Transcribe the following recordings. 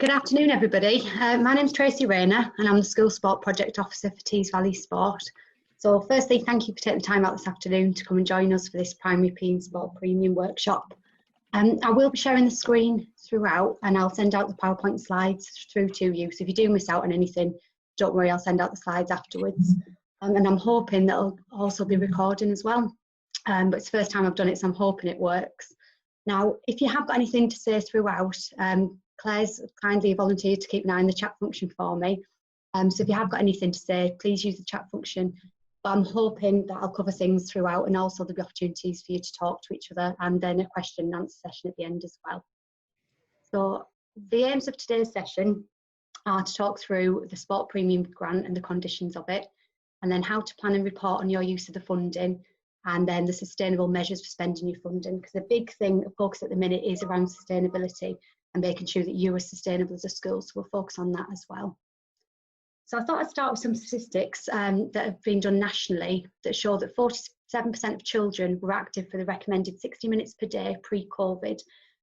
Good afternoon, everybody. My name's Tracy Rayner and I'm the School Sport Project Officer for Tees Valley Sport. So firstly, thank you for taking the time out this afternoon to come and join us for this Primary PE and Sport Premium workshop. I will be sharing the screen throughout and I'll send out the PowerPoint slides through to you. So if you do miss out on anything, don't worry, I'll send out the slides afterwards. And I'm hoping that I'll also be recording as well. But it's the first time I've done it, so I'm hoping it works. Now, if you have got anything to say throughout, Claire's kindly volunteered to keep an eye on the chat function for me. So if you have got anything to say, please use the chat function. But I'm hoping that I'll cover things throughout, and also there'll be opportunities for you to talk to each other, and then a question and answer session at the end as well. So the aims of today's session are to talk through the Sport Premium grant and the conditions of it, and then how to plan and report on your use of the funding, and then the sustainable measures for spending your funding, because the big thing of focus at the minute is around sustainability and making sure that you are sustainable as a school, so we'll focus on that as well. So I thought I'd start with some statistics that have been done nationally that show that 47% of children were active for the recommended 60 minutes per day pre-COVID,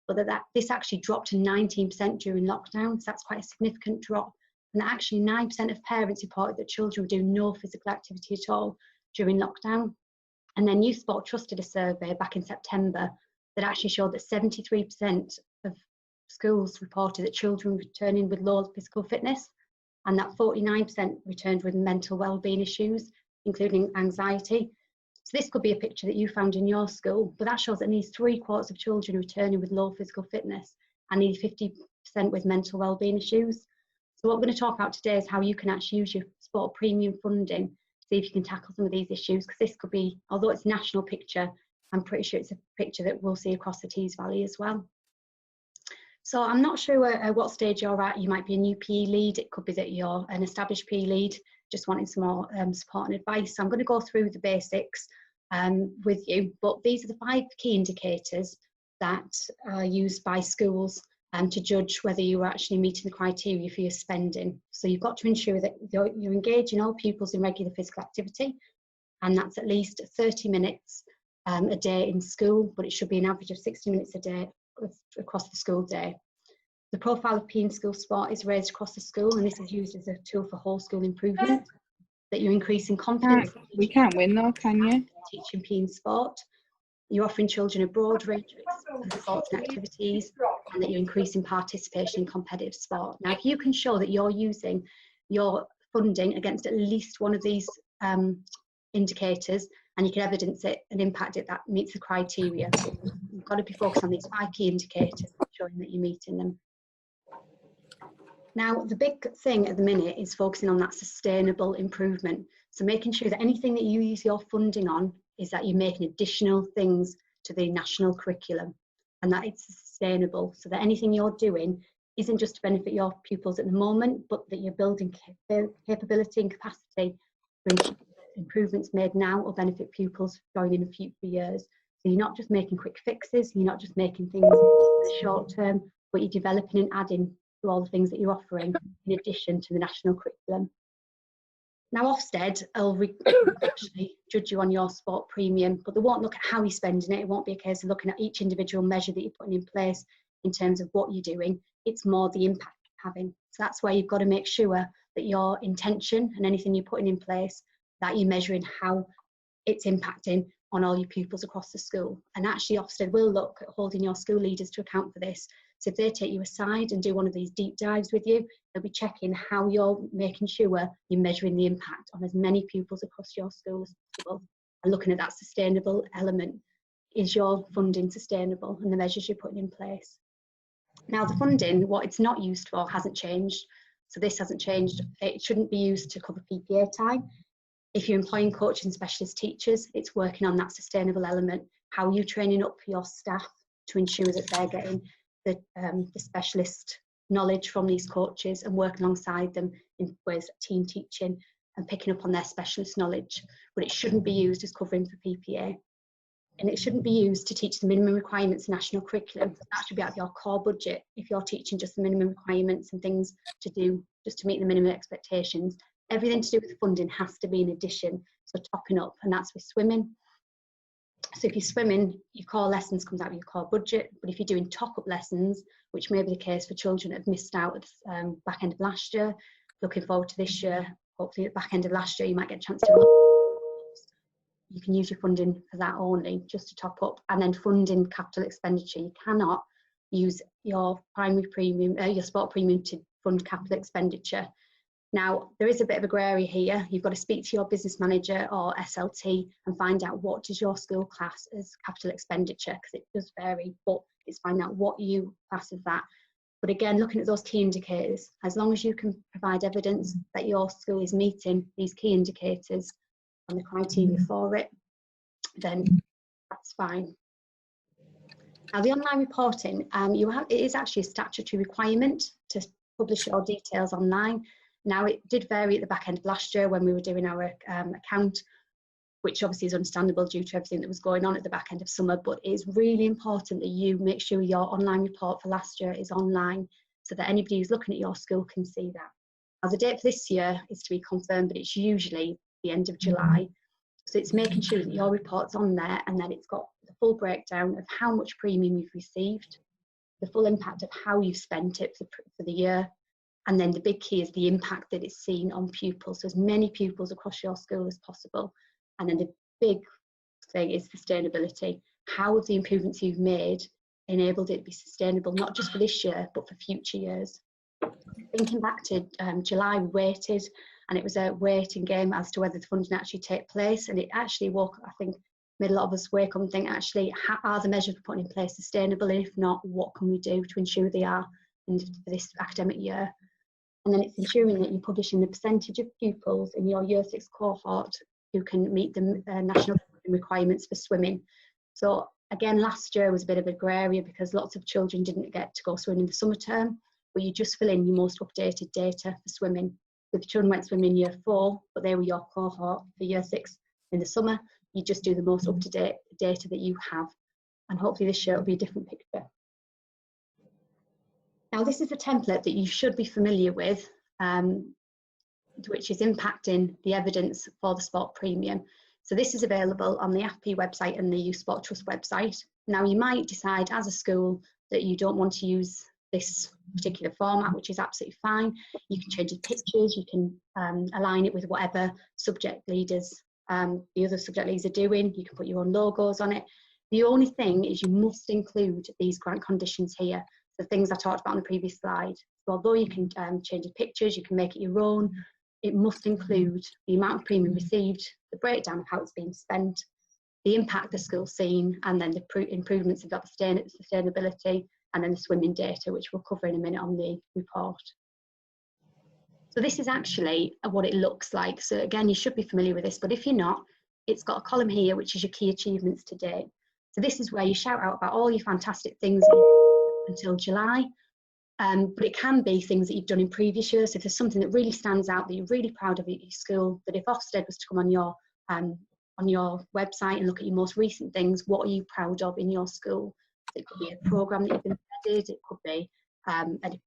but this actually dropped to 19% during lockdown, so that's quite a significant drop. And actually 9% of parents reported that children were doing no physical activity at all during lockdown. And then Youth Sport Trust did a survey back in September that actually showed that 73% of schools reported that children returning with low physical fitness, and that 49% returned with mental wellbeing issues, including anxiety. So this could be a picture that you found in your school, but that shows that nearly 3/4 of children returning with low physical fitness and nearly 50% with mental wellbeing issues. So what we're going to talk about today is how you can actually use your Sport Premium funding, see if you can tackle some of these issues, because this could be, although it's a national picture, I'm pretty sure it's a picture that we'll see across the Tees Valley as well. So I'm not sure at what stage you're at. You might be a new PE lead. It could be that you're an established PE lead, just wanting some more support and advice. So I'm going to go through the basics with you, but these are the 5 key indicators that are used by schools to judge whether you are actually meeting the criteria for your spending. So you've got to ensure that you're engaging all pupils in regular physical activity, and that's at least 30 minutes a day in school, but it should be an average of 60 minutes a day across the school day. The profile of PE and school sport is raised across the school, and this is used as a tool for whole school improvement. That you're increasing confidence. We can't win though, can you? Teaching PE and sport. You're offering children a broad range of sports and activities, and that you're increasing participation in competitive sport. Now, if you can show that you're using your funding against at least one of these indicators, and you can evidence it and impact it, that meets the criteria. So you've got to be focused on these 5 key indicators, showing that you're meeting them. Now, the big thing at the minute is focusing on that sustainable improvement. So making sure that anything that you use your funding on is that you're making additional things to the national curriculum, and that it's sustainable, so that anything you're doing isn't just to benefit your pupils at the moment, but that you're building capability and capacity for ensure that improvements made now will benefit pupils going in a future years. So you're not just making quick fixes, you're not just making things in the short term, but you're developing and adding to all the things that you're offering in addition to the national curriculum. Now, Ofsted will actually judge you on your Sport Premium, but they won't look at how you're spending it. It won't be a case of looking at each individual measure that you're putting in place in terms of what you're doing. It's more the impact you're having. So that's where you've got to make sure that your intention and anything you're putting in place, that you're measuring how it's impacting on all your pupils across the school. And actually Ofsted will look at holding your school leaders to account for this. So if they take you aside and do one of these deep dives with you, they'll be checking how you're making sure you're measuring the impact on as many pupils across your school as possible, and looking at that sustainable element. Is your funding sustainable, and the measures you're putting in place? Now, the funding, what it's not used for hasn't changed. So this hasn't changed. It shouldn't be used to cover PPA time. If you're employing coaches and specialist teachers, it's working on that sustainable element. How are you training up your staff to ensure that they're getting the specialist knowledge from these coaches and working alongside them in ways like team teaching and picking up on their specialist knowledge? But it shouldn't be used as covering for PPA. And it shouldn't be used to teach the minimum requirements national curriculum. That should be out of your core budget. If you're teaching just the minimum requirements and things to do just to meet the minimum expectations, everything to do with funding has to be in addition, so topping up, and that's with swimming, So if you're swimming, your core lessons comes out of your core budget, but if you're doing top-up lessons, which may be the case for children that have missed out at the back end of last year, looking forward to this year, hopefully at the back end of last year you might get a chance to, you can use your funding for that only, just to top up, and then funding capital expenditure. You cannot use your primary premium, your sport premium to fund capital expenditure. Now, there is a bit of a grey area here. You've got to speak to your business manager or SLT and find out what does your school class as capital expenditure, because it does vary, but it's find out what you class as that. But again, looking at those key indicators, as long as you can provide evidence that your school is meeting these key indicators and the criteria for it, then that's fine. Now, the online reporting, it is actually a statutory requirement to publish your details online. Now, it did vary at the back end of last year when we were doing our account, which obviously is understandable due to everything that was going on at the back end of summer, but it's really important that you make sure your online report for last year is online so that anybody who's looking at your school can see that. Now, the date for this year is to be confirmed, but it's usually the end of July. So it's making sure that your report's on there and that it's got the full breakdown of how much premium you've received, the full impact of how you've spent it for the year, and then the big key is the impact that it's seen on pupils, so as many pupils across your school as possible. And then the big thing is sustainability. How have the improvements you've made enabled it to be sustainable, not just for this year, but for future years? Thinking back to July, we waited, and it was a waiting game as to whether the funding actually take place. And it actually made a lot of us wake up and think, actually, are the measures we're putting in place sustainable? And if not, what can we do to ensure they are for this academic year? And then it's ensuring that you're publishing the percentage of pupils in your Year 6 cohort who can meet the national requirements for swimming. So again, last year was a bit of a grey area because lots of children didn't get to go swimming in the summer term, but you just fill in your most updated data for swimming. So if the children went swimming in Year 4, but they were your cohort for Year 6 in the summer, you just do the most up-to-date data that you have. And hopefully this year it'll be a different picture. Now, this is a template that you should be familiar with, which is impacting the evidence for the sport premium. So this is available on the AFP website and the Youth Sport Trust website. Now, you might decide as a school that you don't want to use this particular format, which is absolutely fine. You can change the pictures, you can align it with whatever subject leaders, the other subject leaders are doing. You can put your own logos on it. The only thing is you must include these grant conditions here, the things I talked about on the previous slide. So although you can change the pictures, you can make it your own, it must include the amount of premium received, the breakdown of how it's being spent, the impact the school's seen, and then the improvements of sustainability, and then the swimming data, which we'll cover in a minute on the report. So this is actually what it looks like. So again, you should be familiar with this, but if you're not, it's got a column here, which is your key achievements to date. So this is where you shout out about all your fantastic things until July, but it can be things that you've done in previous years. If there's something that really stands out that you're really proud of at your school, that if Ofsted was to come on your website and look at your most recent things, what are you proud of in your school? It could be a programme that you've embedded, it could be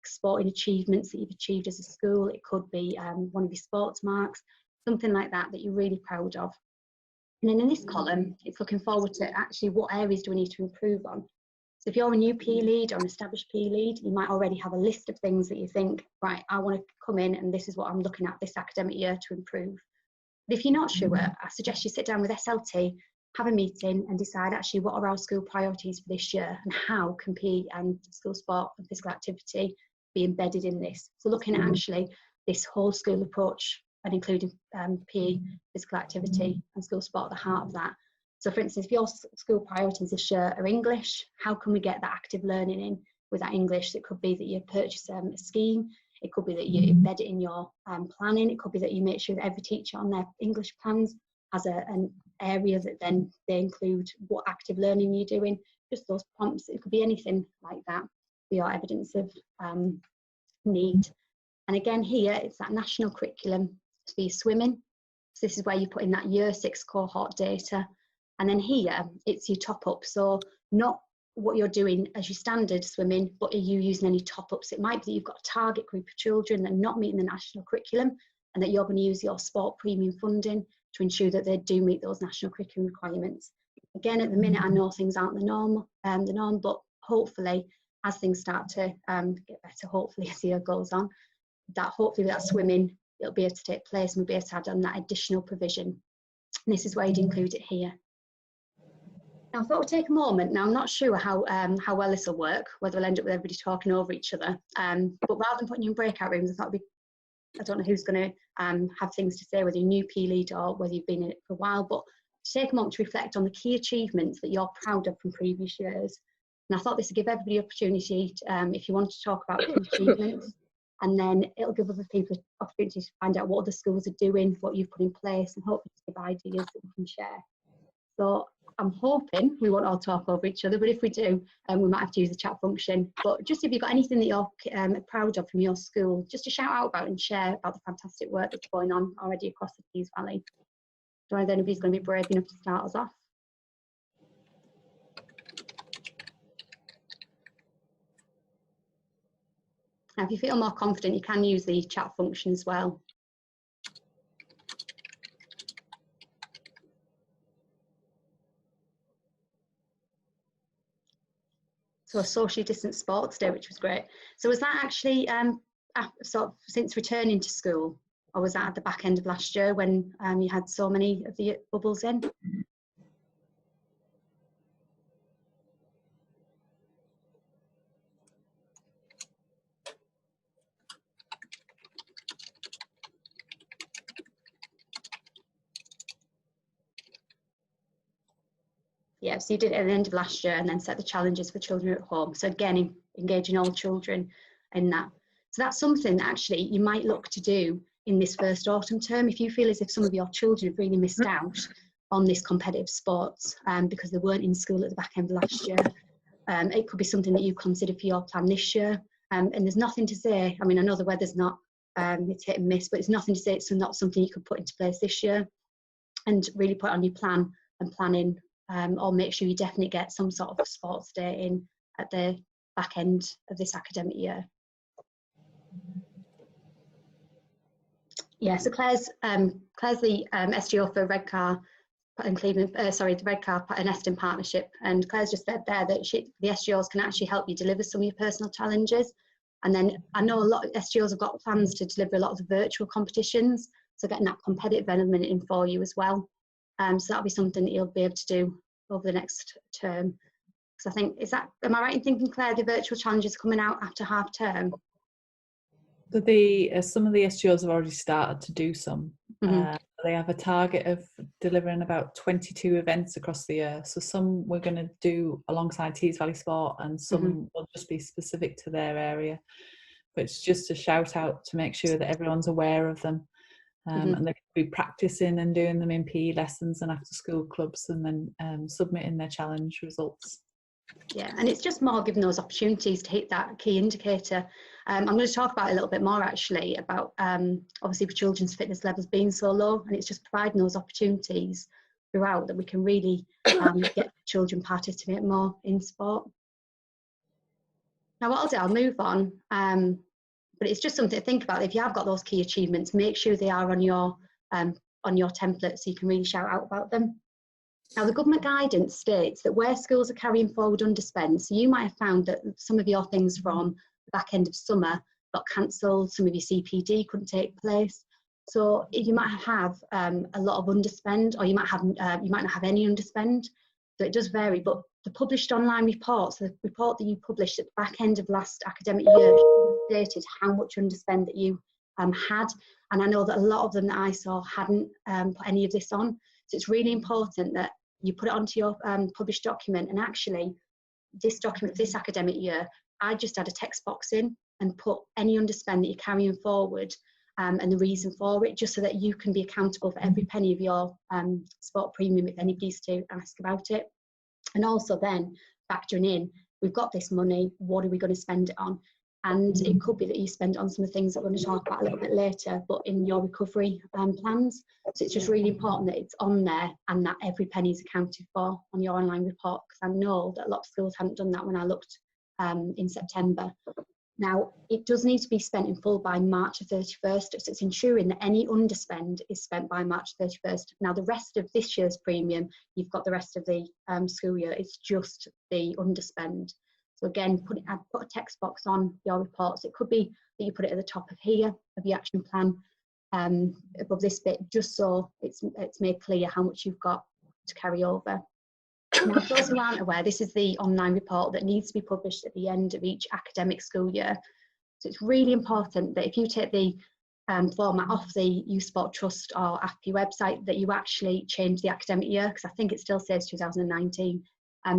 sporting achievements that you've achieved as a school, it could be one of your sports marks, something like that that you're really proud of. And then in this column, it's looking forward to actually what areas do we need to improve on. So if you're a new PE lead or an established PE lead, you might already have a list of things that you think, right, I want to come in and this is what I'm looking at this academic year to improve. But if you're not sure, I suggest you sit down with SLT, have a meeting and decide actually what are our school priorities for this year and how can PE and school sport and physical activity be embedded in this. So looking at actually this whole school approach and including PE, physical activity and school sport at the heart of that. So for instance, if your school priorities this year are English, how can we get that active learning in with that English? It could be that you purchase a scheme, it could be that you embed it in your planning, it could be that you make sure that every teacher on their English plans has an area that then they include what active learning you're doing, just those prompts. It could be anything like that for your evidence of need. And again here, it's that national curriculum for your swimming. So this is where you put in that Year 6 cohort data. And then here, it's your top-up. So not what you're doing as your standard swimming, but are you using any top-ups? It might be that you've got a target group of children that are not meeting the national curriculum and that you're going to use your sport premium funding to ensure that they do meet those national curriculum requirements. Again, at the minute, I know things aren't the norm, but hopefully, as things start to get better, hopefully as the year goes on, that hopefully with that swimming, it'll be able to take place and we'll be able to add on that additional provision. And this is where you'd include it here. Now, I thought we'd take a moment. Now, I'm not sure how well this will work, whether we'll end up with everybody talking over each other. But rather than putting you in breakout rooms, I thought I don't know who's going to have things to say, whether you're new PE leader or whether you've been in it for a while, but to take a moment to reflect on the key achievements that you're proud of from previous years. And I thought this would give everybody the opportunity to, if you want to talk about key achievements, and then it'll give other people the opportunity to find out what other schools are doing, what you've put in place, and hopefully give ideas that we can share. So I'm hoping we won't all talk over each other, but if we do, we might have to use the chat function. But just if you've got anything that you're proud of from your school, just to shout out about and share about the fantastic work that's going on already across the Tees Valley. I don't know if anybody's going to be brave enough to start us off. Now, if you feel more confident, you can use the chat function as well. So a socially distant sports day, which was great. So was that actually sort of since returning to school, or was that at the back end of last year when you had so many of the bubbles in? Yeah, so you did it at the end of last year and then set the challenges for children at home. So again, engaging all children in that. So that's something that actually you might look to do in this first autumn term if you feel as if some of your children have really missed out on this competitive sports because they weren't in school at the back end of last year. It could be something that you consider for your plan this year. And there's nothing to say, I mean, I know the weather's not, it's hit and miss, but it's nothing to say it's not something you could put into place this year and really put on your plan and planning. Or make sure you definitely get some sort of sports day in at the back end of this academic year. Yeah, so Claire's the SGO for Redcar and Cleveland, the Redcar and Eston partnership, and Claire's just said there that the SGOs can actually help you deliver some of your personal challenges. And then I know a lot of SGOs have got plans to deliver a lot of the virtual competitions, so getting that competitive element in for you as well. So that'll be something that you'll be able to do over the next term. So I think, am I right in thinking, Claire, the virtual challenges are coming out after half term? So some of the SGOs have already started to do some. They have a target of delivering about 22 events across the year. So some we're going to do alongside Tees Valley Sport and some will just be specific to their area. But it's just a shout out to make sure that everyone's aware of them. And they could be practicing and doing them in PE lessons and after school clubs and then submitting their challenge results. Yeah, and it's just more giving those opportunities to hit that key indicator. I'm going to talk about it a little bit more actually about obviously for children's fitness levels being so low, and it's just providing those opportunities throughout that we can really get children participate more in sport. Now what I'll do, I'll move on. But it's just something to think about. If you have got those key achievements, make sure they are on your template so you can really shout out about them. Now, the government guidance states that where schools are carrying forward underspend, so you might have found that some of your things from the back end of summer got cancelled, some of your CPD couldn't take place. So you might have a lot of underspend, or you might not have any underspend. So it does vary, but the published online reports, the report that you published at the back end of last academic year stated how much underspend that you had. And I know that a lot of them that I saw hadn't put any of this on. So it's really important that you put it onto your published document. And actually, this document for this academic year, I just add a text box in and put any underspend that you're carrying forward and the reason for it, just so that you can be accountable for every penny of your sport premium if anybody's to ask about it. And also then factoring in, we've got this money, what are we going to spend it on? And it could be that you spend it on some of the things that we're going to talk about a little bit later, but in your recovery plans. So it's just really important that it's on there and that every penny is accounted for on your online report, because I know that a lot of schools haven't done that when I looked in September. Now, it does need to be spent in full by March the 31st, so it's ensuring that any underspend is spent by March 31st. Now, the rest of this year's premium, you've got the rest of the school year, it's just the underspend. So again, put a text box on your reports. It could be that you put it at the top of here, of your action plan, above this bit, just so it's made clear how much you've got to carry over. Now, for those who aren't aware, this is the online report that needs to be published at the end of each academic school year. So it's really important that if you take the format off the Youth Sport Trust or AFPI website, that you actually change the academic year, because I think it still says 2019.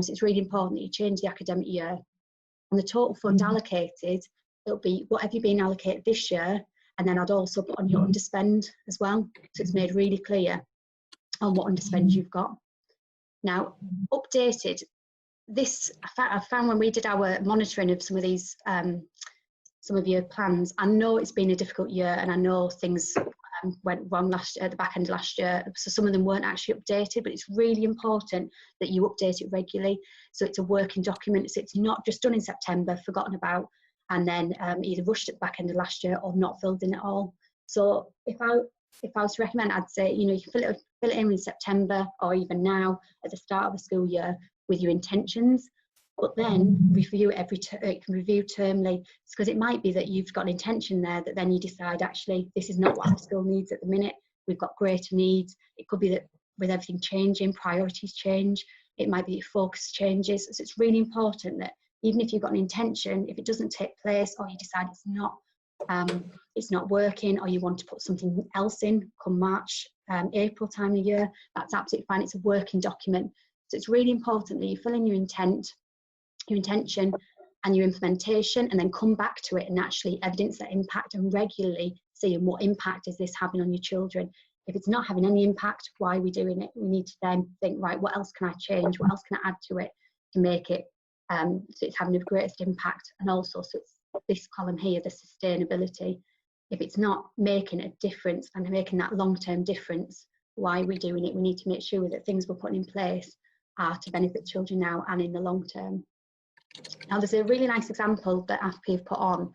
So it's really important that you change the academic year. And the total fund allocated, it'll be whatever you've been allocated this year, and then I'd also put on your underspend as well. So it's made really clear on what underspend you've got. Now, updated, this I found when we did our monitoring of some of these, some of your plans, I know it's been a difficult year, and I know things went wrong at the back end of last year, so some of them weren't actually updated, but it's really important that you update it regularly, so it's a working document, so it's not just done in September, forgotten about, and then either rushed at the back end of last year or not filled in at all. So if I was to recommend, I'd say, you know, you can fill it in September, or even now at the start of the school year with your intentions, but then review it review termly, because it might be that you've got an intention there that then you decide, actually, this is not what our school needs at the minute. We've got greater needs. It could be that with everything changing, priorities change. It might be that focus changes. So it's really important that even if you've got an intention, if it doesn't take place, or you decide it's not working, or you want to put something else in come March, April time of year, that's absolutely fine. It's a working document. So it's really important that you fill in your intention and your implementation, and then come back to it and actually evidence that impact, and regularly seeing what impact is this having on your children. If it's not having any impact, why are we doing it? We need to then think, right, what else can I change? What else can I add to it to make it so it's having the greatest impact? And also, so it's this column here, the sustainability. If it's not making a difference and making that long-term difference, why are we doing it? We need to make sure that things we're putting in place are to benefit children now and in the long term. Now, there's a really nice example that AFPI have put on,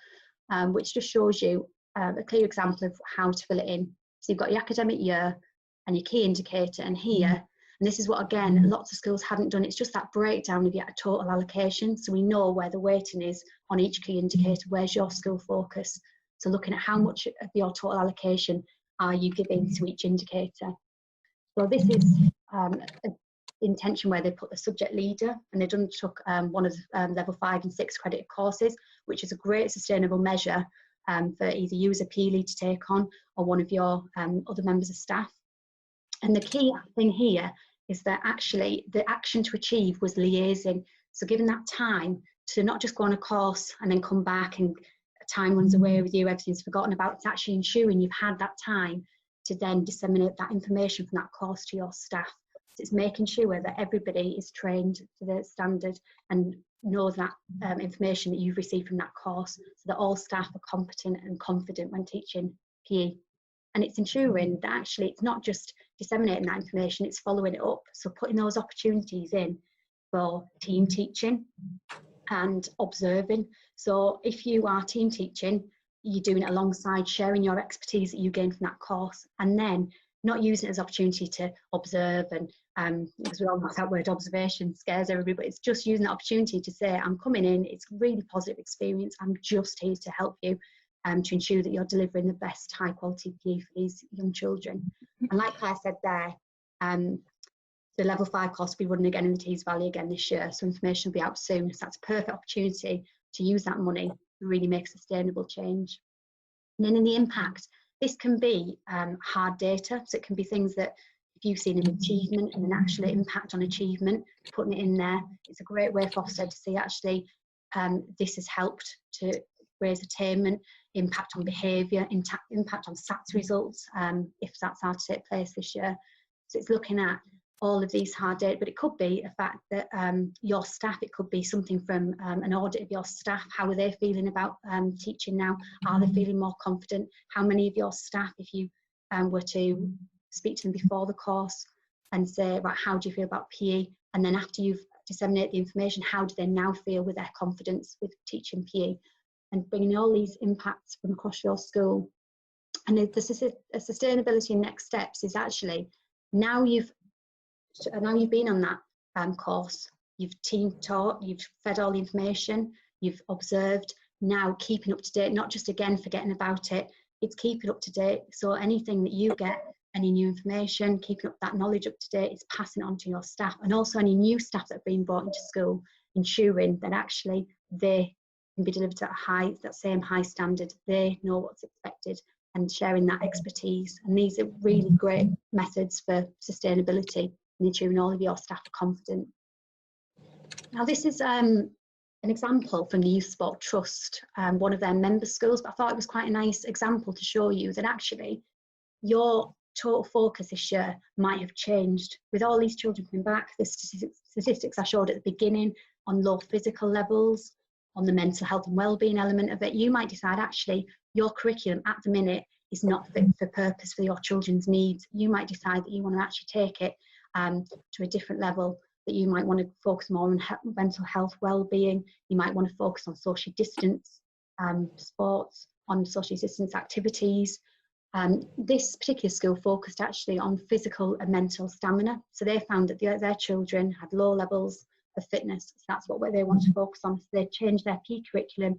which just shows you a clear example of how to fill it in. So you've got your academic year and your key indicator, and here, and this is what, again, lots of schools haven't done, it's just that breakdown of your total allocation, so we know where the weighting is on each key indicator. Where's your school focus? So looking at how much of your total allocation are you giving to each indicator. So this is an intention where they put the subject leader, and they took one of level 5 and 6 credit courses, which is a great sustainable measure for either you as a PE lead to take on, or one of your other members of staff. And the key thing here is that actually the action to achieve was liaising. So given that time to not just go on a course and then come back and time runs away with you, everything's forgotten about, it's actually ensuring you've had that time to then disseminate that information from that course to your staff. So it's making sure that everybody is trained to the standard and knows that information that you've received from that course, so that all staff are competent and confident when teaching PE. And it's ensuring that actually it's not just disseminating that information, it's following it up. So putting those opportunities in for team teaching and observing. So if you are team teaching, you're doing it alongside sharing your expertise that you gain from that course, and then not using it as an opportunity to observe, and because we all know that word observation scares everybody, but it's just using the opportunity to say, I'm coming in, it's a really positive experience, I'm just here to help you to ensure that you're delivering the best high quality PE for these young children. And like I said there, the level 5 course will be running again in the Tees Valley again this year, so information will be out soon. So that's a perfect opportunity to use that money to really make sustainable change. And then in the impact, this can be hard data, so it can be things that if you've seen an achievement and an actual impact on achievement, putting it in there, it's a great way for Ofsted to see actually this has helped to raise attainment, impact on behaviour, impact on SATs results, if SATs are to take place this year. So it's looking at all of these hard data, but it could be a fact that your staff, it could be something from an audit of your staff. How are they feeling about teaching now? Are they feeling more confident? How many of your staff, if you were to speak to them before the course and say, right, how do you feel about PE? And then after you've disseminated the information, how do they now feel with their confidence with teaching PE? and bringing all these impacts from across your school. And the sustainability next steps is actually, now you've been on that course, you've team taught, you've fed all the information, you've observed, now keeping up to date, not just again forgetting about it, it's keeping up to date. So anything that you get, any new information, keeping up that knowledge up to date, is passing it on to your staff, and also any new staff that have been brought into school, ensuring that actually they can be delivered at that same high standard. They know what's expected, and sharing that expertise. And these are really great methods for sustainability and ensuring all of your staff are confident. Now, this is an example from the Youth Sport Trust, one of their member schools, but I thought it was quite a nice example to show you that actually your total focus this year might have changed. With all these children coming back, the statistics I showed at the beginning on low physical levels, on the mental health and wellbeing element of it, you might decide actually your curriculum at the minute is not fit for purpose for your children's needs. You might decide that you want to actually take it to a different level, that you might want to focus more on mental health wellbeing. You might want to focus on social distance sports, on social distance activities. This particular school focused actually on physical and mental stamina. So they found that their children had low levels of fitness. So that's what they want to focus on. So they changed their PE curriculum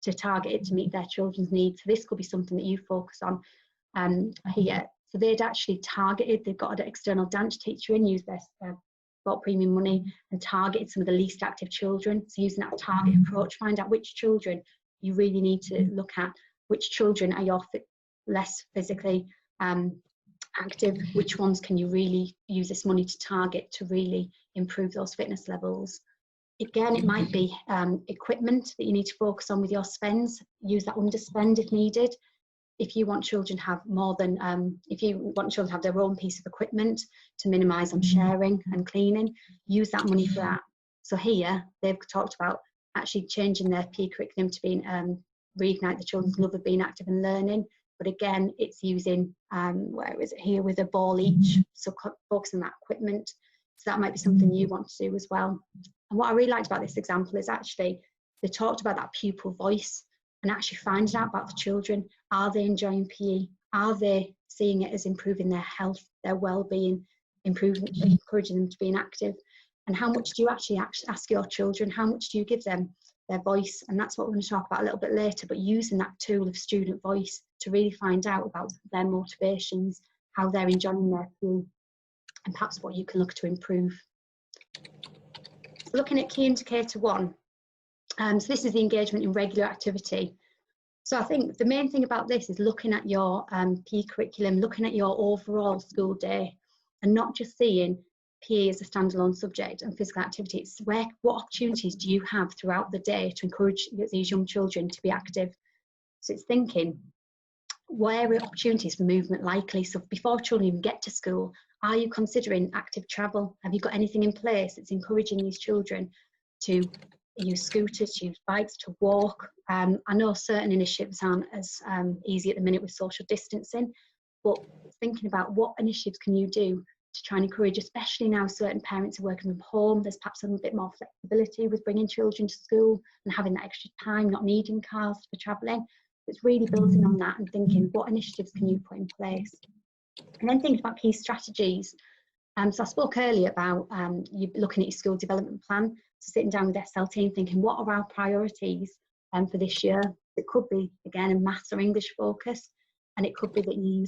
to target it to meet their children's needs. So this could be something that you focus on here. So they'd actually they've got an external dance teacher in, used their sport premium money and targeted some of the least active children. So using that target approach, find out which children you really need to look at, which children are your less physically active, which ones can you really use this money to target to really improve those fitness levels. Again, it might be equipment that you need to focus on with your spends. Use that underspend if needed. If you want children to have more than, if you want children to have their own piece of equipment to minimise on sharing and cleaning, use that money for that. So here, they've talked about actually changing their PE curriculum to being, reignite the children's love of being active and learning. But again, it's using, where is it here, with a ball each, so focus on that equipment. So that might be something you want to do as well. And what I really liked about this example is actually they talked about that pupil voice and actually finding out about the children. Are they enjoying PE? Are they seeing it as improving their health, their well-being, encouraging them to be active? And how much do you actually ask your children? How much do you give them their voice? And that's what we're going to talk about a little bit later, but using that tool of student voice to really find out about their motivations, how they're enjoying their PE, and perhaps what you can look to improve. So looking at key indicator 1, so this is the engagement in regular activity. So I think the main thing about this is looking at your PE curriculum, looking at your overall school day, and not just seeing PE as a standalone subject and physical activity. It's what opportunities do you have throughout the day to encourage these young children to be active? So it's thinking, where are opportunities for movement likely? So before children even get to school, are you considering active travel? Have you got anything in place that's encouraging these children to use scooters, to use bikes, to walk? I know certain initiatives aren't as easy at the minute with social distancing, but thinking about what initiatives can you do to try and encourage, especially now certain parents are working from home, there's perhaps a bit more flexibility with bringing children to school and having that extra time, not needing cars for travelling. It's really building on that and thinking, what initiatives can you put in place? And then thinking about key strategies. So I spoke earlier about you looking at your school development plan, so sitting down with SLT and thinking, what are our priorities for this year? It could be, again, a maths or English focus, and it could be that you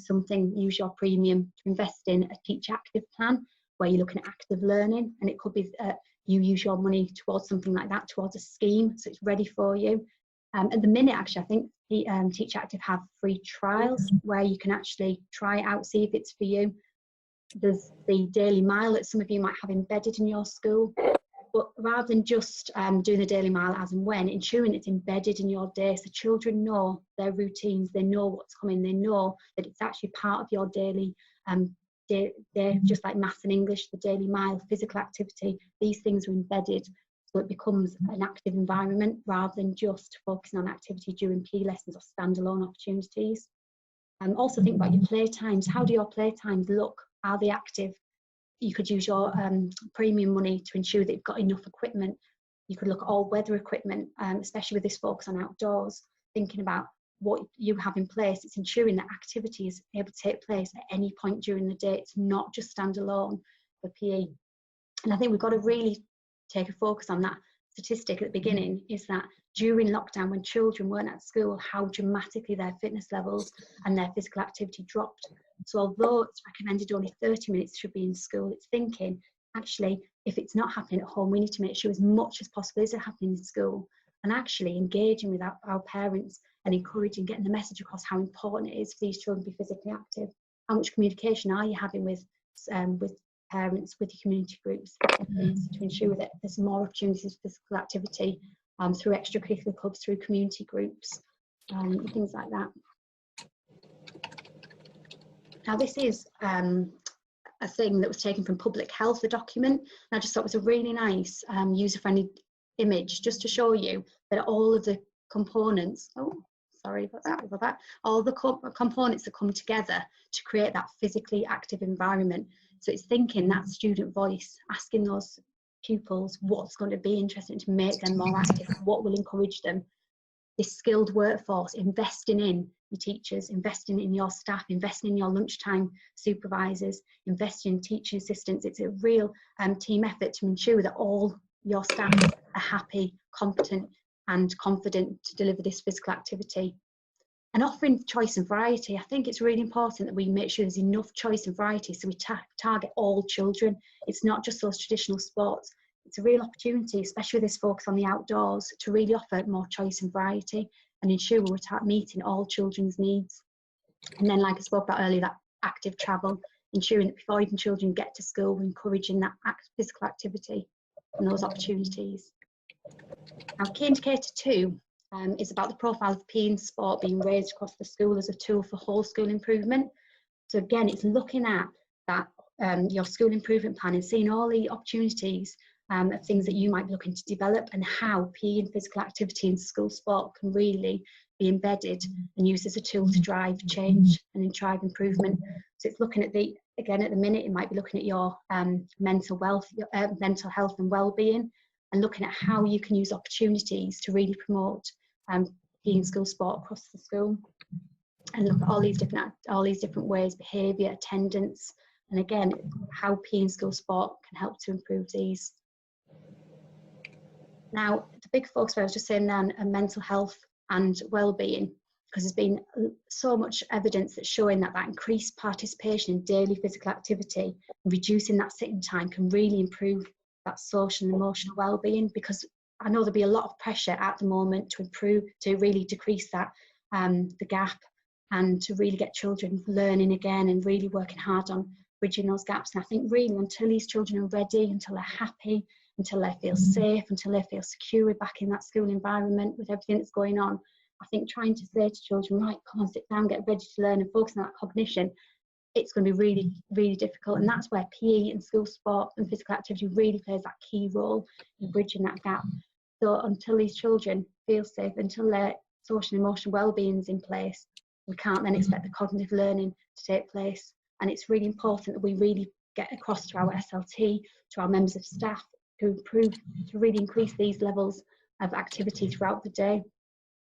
use your premium to invest in a Teach Active plan, where you're looking at active learning, and it could be that you use your money towards something like that, towards a scheme, so it's ready for you. At the minute, actually, I think the Teach Active have free trials where you can actually try it out, see if it's for you. There's the Daily Mile that some of you might have embedded in your school, but rather than just doing the Daily Mile as and when, ensuring it's embedded in your day so children know their routines, they know what's coming, they know that it's actually part of your daily day, just like maths and English, the Daily Mile, physical activity, these things are embedded. So it becomes an active environment rather than just focusing on activity during PE lessons or standalone opportunities. Also think about your playtimes. How do your playtimes look? Are they active? You could use your premium money to ensure that you've got enough equipment You could look at all weather equipment, especially with this focus on outdoors, thinking about what you have in place. It's ensuring that activity is able to take place at any point during the day. It's not just standalone for PE. And I think we've got to really take a focus on that statistic at the beginning, is that during lockdown, when children weren't at school, how dramatically their fitness levels and their physical activity dropped. So although it's recommended only 30 minutes should be in school, it's thinking, actually, if it's not happening at home, we need to make sure as much as possible is it happening in school, and actually engaging with our parents and encouraging, getting the message across how important it is for these children to be physically active. How much communication are you having with parents, with your community groups, to ensure that there's more opportunities for physical activity through extracurricular clubs, through community groups, and things like that. Now, this is a thing that was taken from Public Health, the document, and I just thought it was a really nice user-friendly image, just to show you that all of the components, all the components that come together to create that physically active environment. So it's thinking that student voice, asking those pupils what's going to be interesting to make them more active, what will encourage them. This skilled workforce, investing in your teachers, investing in your staff, investing in your lunchtime supervisors, investing in teaching assistants. It's a real team effort to ensure that all your staff are happy, competent and confident to deliver this physical activity. And offering choice and variety, I think it's really important that we make sure there's enough choice and variety so we target all children. It's not just those traditional sports. It's a real opportunity, especially with this focus on the outdoors, to really offer more choice and variety and ensure we're meeting all children's needs. And then, like I spoke about earlier, that active travel, ensuring that before even children get to school, we're encouraging that physical activity and those opportunities. Now, key indicator 2 is about the profile of PE and sport being raised across the school as a tool for whole school improvement. So again, it's looking at that your school improvement plan and seeing all the opportunities of things that you might be looking to develop, and how PE and physical activity in school sport can really be embedded and used as a tool to drive change and drive improvement. So it's looking at again, at the minute, it might be looking at your mental health and well-being, and looking at how you can use opportunities to really promote PE and school sport across the school, and look at all these different ways, behaviour, attendance, and again, how PE and school sport can help to improve these. Now, the big focus, I was just saying then, on mental health and well-being, because there's been so much evidence that's showing that increased participation in daily physical activity, reducing that sitting time, can really improve that social and emotional well-being. Because I know there'll be a lot of pressure at the moment to really decrease that the gap, and to really get children learning again and really working hard on bridging those gaps. And I think really, until these children are ready, until they're happy, until they feel safe, until they feel secure back in that school environment with everything that's going on, I think trying to say to children, right, come on, sit down, get ready to learn and focus on that cognition, it's going to be really, really difficult. And that's where PE and school sport and physical activity really plays that key role in bridging that gap. So until these children feel safe, until their social and emotional well-being is in place, we can't then expect the cognitive learning to take place. And it's really important that we really get across to our SLT, to our members of staff, to really increase these levels of activity throughout the day.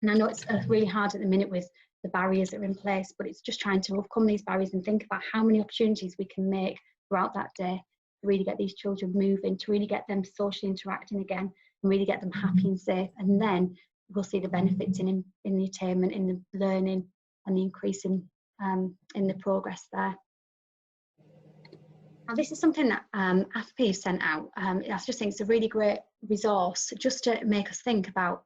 And I know it's really hard at the minute with the barriers that are in place, but it's just trying to overcome these barriers and think about how many opportunities we can make throughout that day to really get these children moving, to really get them socially interacting again, and really get them happy and safe. And then we'll see the benefits in the attainment, in the learning, and the increase in the progress there. Now, this is something that AFP sent out. I just think it's a really great resource just to make us think about,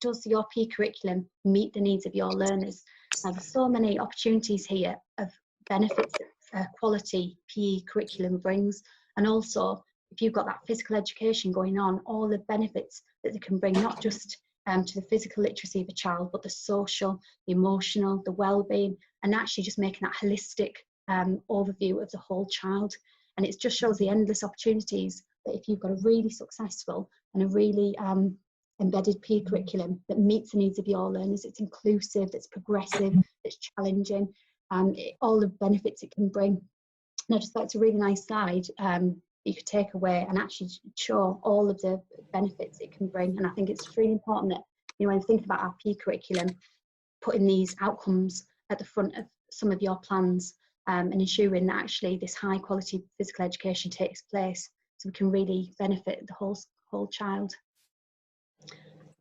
does your PE curriculum meet the needs of your learners? Now, there's so many opportunities here of benefits that quality PE curriculum brings, and also if you've got that physical education going on, all the benefits that they can bring, not just to the physical literacy of a child, but the social, the emotional, the well-being, and actually just making that holistic overview of the whole child. And it just shows the endless opportunities that if you've got a really successful and a really embedded PE curriculum that meets the needs of your learners, it's inclusive, it's progressive, it's challenging, all the benefits it can bring. And I just thought it's a really nice slide that you could take away and actually show all of the benefits it can bring. And I think it's really important that, you know, when thinking about our PE curriculum, putting these outcomes at the front of some of your plans, and ensuring that actually this high quality physical education takes place, so we can really benefit the whole child.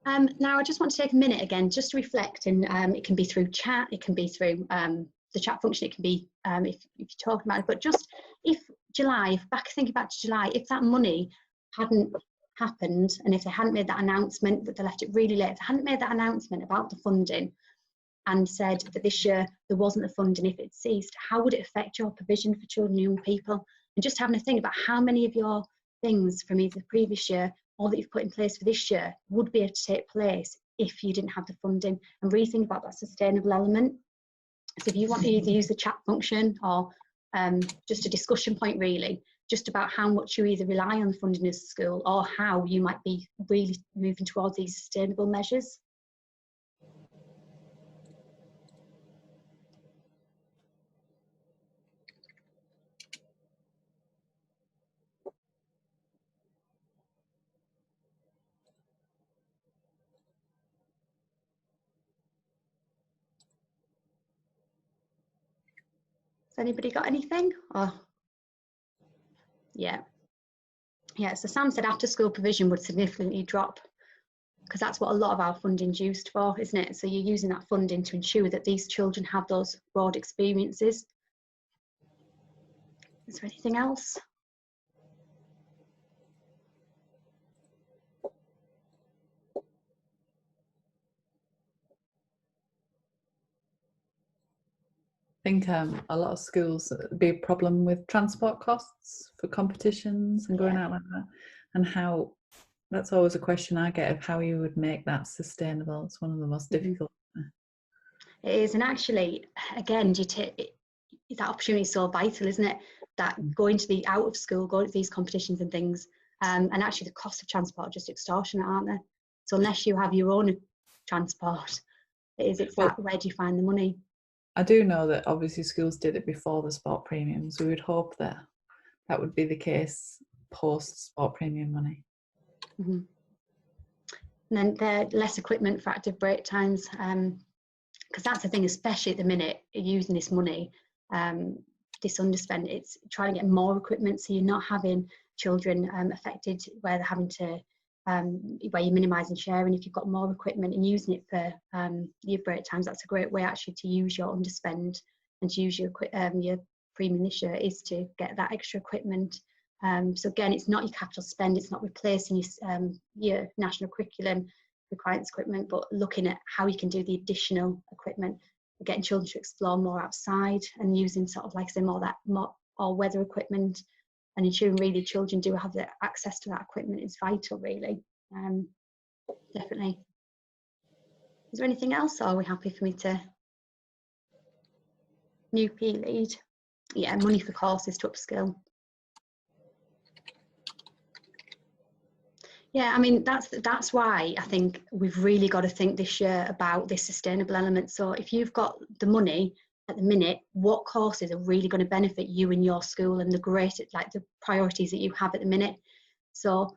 Now I just want to take a minute again just to reflect, and it can be through chat, it can be through the chat function, it can be if you're talking about it, but just if July, thinking back to July, if that money hadn't happened, and if they hadn't made that announcement, that they left it really late, if they hadn't made that announcement about the funding and said that this year there wasn't the funding, if it ceased, how would it affect your provision for children and young people? And just having a think about how many of your things from either the previous year or that you've put in place for this year would be able to take place if you didn't have the funding, and really think about that sustainable element. So if you want to either use the chat function or just a discussion point really, just about how much you either rely on the funding as a school or how you might be really moving towards these sustainable measures. Has anybody got anything? Or yeah, so Sam said after school provision would significantly drop, because that's what a lot of our funding's used for, isn't it? So you're using that funding to ensure that these children have those broad experiences. Is there anything else? I think a lot of schools, there'd be a problem with transport costs for competitions and going out like that, and how, that's always a question I get of how you would make that sustainable. It's one of the most difficult. It is, and actually, again, that opportunity is so vital, isn't it? That going to the out of school, going to these competitions and things, and actually the cost of transport are just extortionate, aren't they? So unless you have your own transport, where do you find the money? I do know that obviously schools did it before the sport premiums. We would hope that that would be the case post sport premium money. Mm-hmm. And then there less equipment for active break times, because that's the thing, especially at the minute, using this money, this underspend, it's trying to get more equipment, so you're not having children affected where they're having to, where you're minimising sharing. If you've got more equipment and using it for your break times, that's a great way actually to use your underspend and to use your premium this year, is to get that extra equipment. So again, it's not your capital spend, it's not replacing your national curriculum requirements equipment, but looking at how you can do the additional equipment, getting children to explore more outside and using sort of, like I say, more all-weather equipment, and ensuring really children do have the access to that equipment is vital, really. Definitely. Is there anything else, or are we happy for me to? New PE lead. Yeah, money for courses to upskill. Yeah, I mean, that's why I think we've really got to think this year about this sustainable element. So if you've got the money at the minute, what courses are really going to benefit you and your school and the priorities that you have at the minute? So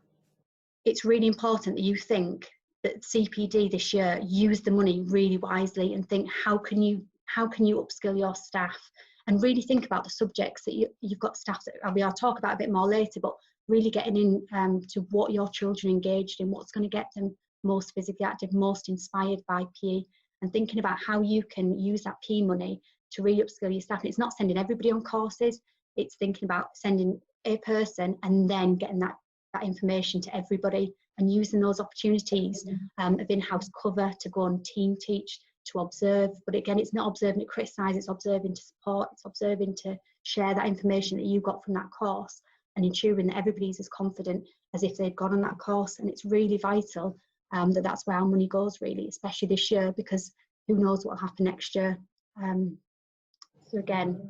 it's really important that you think that CPD this year use the money really wisely and think how can you upskill your staff, and really think about the subjects that you've got staff that I'll talk about a bit more later, but really getting in to what your children engaged in, what's going to get them most physically active, most inspired by PE, and thinking about how you can use that PE money to really upskill your staff. And it's not sending everybody on courses, it's thinking about sending a person and then getting that information to everybody, and using those opportunities of in-house cover to go and team teach, to observe. But again, it's not observing to criticise, it's observing to support, it's observing to share that information that you got from that course, and ensuring that everybody's as confident as if they'd gone on that course. And it's really vital that that's where our money goes, really, especially this year, because who knows what will happen next year. So again,